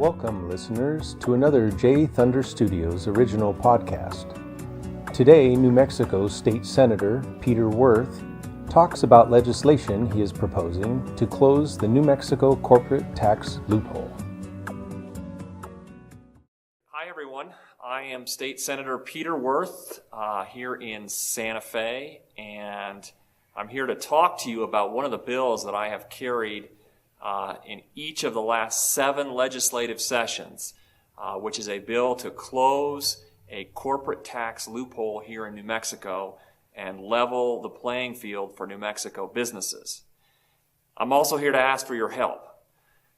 Welcome, listeners, to another J Thunder Studios original podcast. Today, New Mexico State Senator Peter Wirth talks about legislation he is proposing to close the New Mexico corporate tax loophole. Hi, everyone. I am State Senator Peter Wirth here in Santa Fe, and I'm here to talk to you about one of the bills that I have carried in each of the last 7 legislative sessions, which is a bill to close a corporate tax loophole here in New Mexico and level the playing field for New Mexico businesses. I'm also here to ask for your help.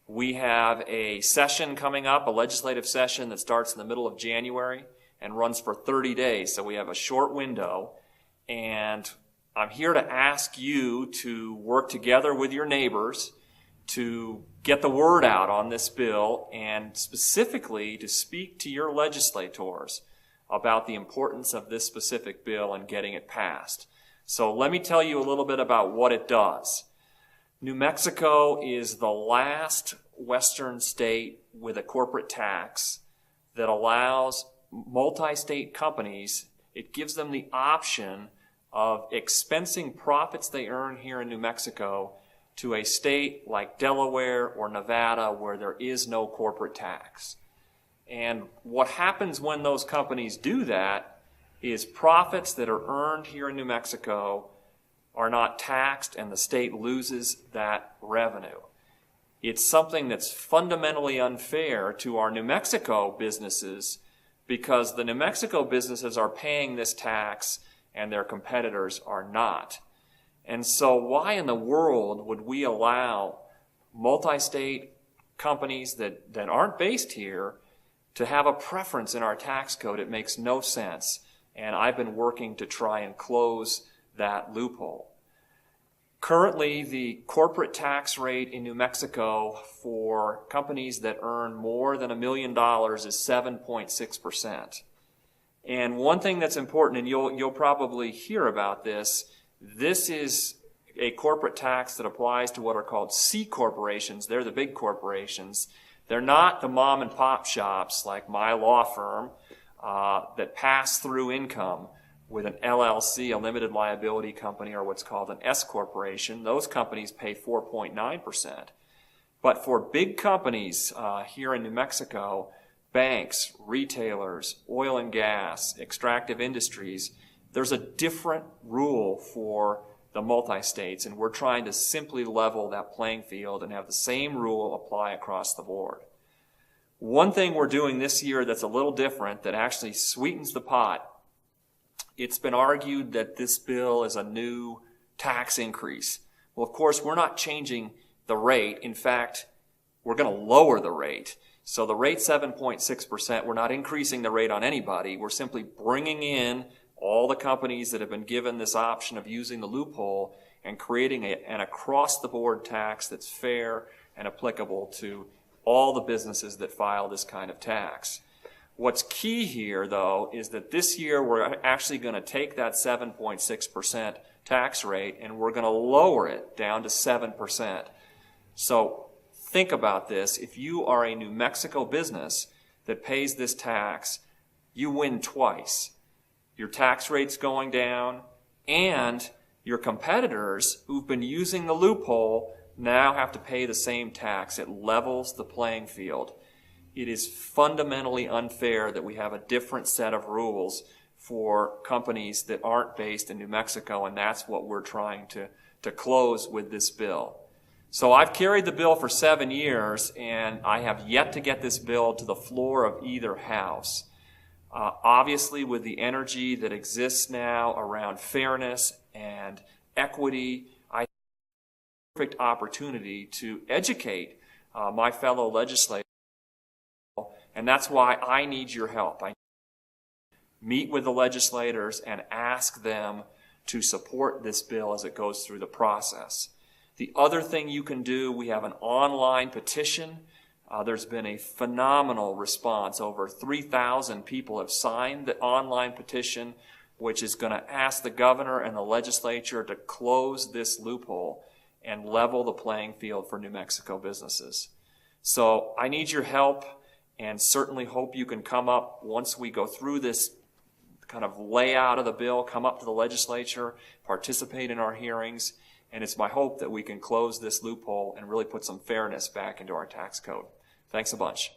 We have a session coming up, a legislative session that starts in the middle of January and runs for 30 days, so we have a short window, and I'm here to ask you to work together with your neighbors to get the word out on this bill and specifically to speak to your legislators about the importance of this specific bill and getting it passed. So let me tell you a little bit about what it does. New Mexico is the last western state with a corporate tax that allows multi-state companies, it gives them the option of expensing profits they earn here in New Mexico to a state like Delaware or Nevada where there is no corporate tax. And what happens when those companies do that is profits that are earned here in New Mexico are not taxed and the state loses that revenue. It's something that's fundamentally unfair to our New Mexico businesses because the New Mexico businesses are paying this tax and their competitors are not. And so why in the world would we allow multi-state companies that aren't based here to have a preference in our tax code? It makes no sense. And I've been working to try and close that loophole. Currently, the corporate tax rate in New Mexico for companies that earn more than $1 million is 7.6%. And one thing that's important, and you'll probably hear about this is a corporate tax that applies to what are called C corporations. They're the big corporations. They're not the mom and pop shops like my law firm that pass through income with an LLC, a limited liability company, or what's called an S corporation. Those companies pay 4.9%. But for big companies here in New Mexico, banks, retailers, oil and gas, extractive industries, there's a different rule for the multi-states, and we're trying to simply level that playing field and have the same rule apply across the board. One thing we're doing this year that's a little different, that actually sweetens the pot, it's been argued that this bill is a new tax increase. Well, of course, we're not changing the rate. In fact, we're going to lower the rate. So the rate's 7.6%. We're not increasing the rate on anybody. We're simply bringing in all the companies that have been given this option of using the loophole and creating an across-the-board tax that's fair and applicable to all the businesses that file this kind of tax. What's key here, though, is that this year we're actually going to take that 7.6% tax rate and we're going to lower it down to 7%. So think about this. If you are a New Mexico business that pays this tax, you win twice. Your tax rate's going down, and your competitors who've been using the loophole now have to pay the same tax. It levels the playing field. It is fundamentally unfair that we have a different set of rules for companies that aren't based in New Mexico, and that's what we're trying to close with this bill. So I've carried the bill for 7 years, and I have yet to get this bill to the floor of either house. Obviously, with the energy that exists now around fairness and equity, I have a perfect opportunity to educate my fellow legislators, and that's why I need your help. I meet with the legislators and ask them to support this bill as it goes through the process. The other thing you can do, we have an online petition. There's been a phenomenal response. Over 3,000 people have signed the online petition, which is going to ask the governor and the legislature to close this loophole and level the playing field for New Mexico businesses. So I need your help, and certainly hope you can come up, once we go through this kind of layout of the bill, come up to the legislature, participate in our hearings, and it's my hope that we can close this loophole and really put some fairness back into our tax code. Thanks a bunch.